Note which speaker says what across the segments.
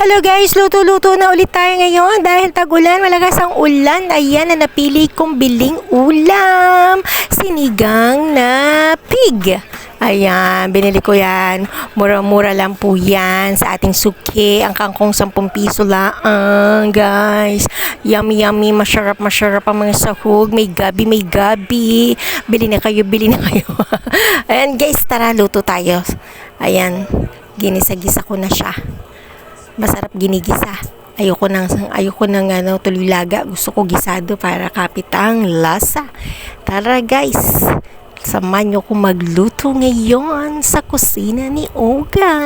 Speaker 1: Hello guys, luto-luto na ulit tayo ngayon dahil tag-ulan, malakas ang ulan. Ayan na napili kong biling ulam. Sinigang na pig. Ayan, binili ko yan. Mura-mura lang po yan sa ating suki. Ang kangkong 10 piso lang, guys. Yummy, yummy. Masarap, masarap ang mga sahog. May gabi, may gabi. Bili na kayo, bili na kayo. Ayan guys, tara, luto tayo. Ayan, ginisa-gisa ko na siya. Masarap ginigisa. Ayoko nang tuloy laga. Gusto ko gisado para kapit ang lasa. Tara guys, samahan niyo ko magluto ngayon sa kusina ni Oga.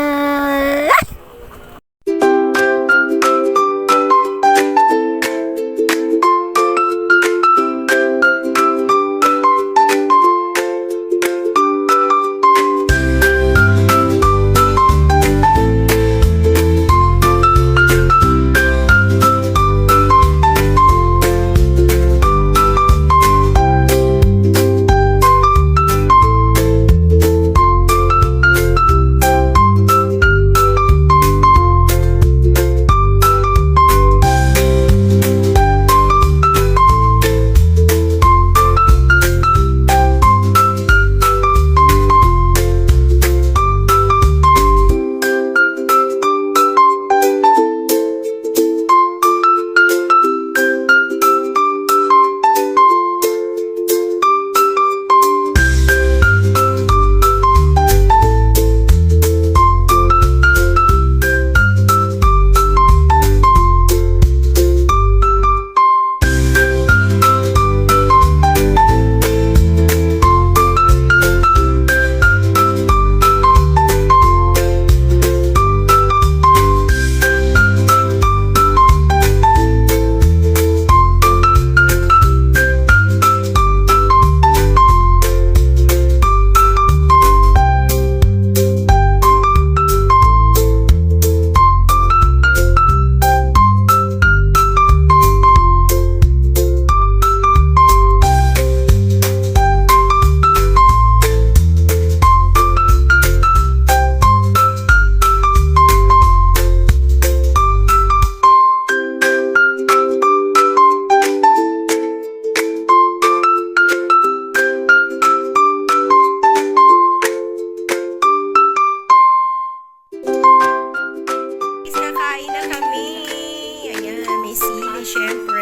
Speaker 1: Kakain na kami. Ayan, may sili, syempre.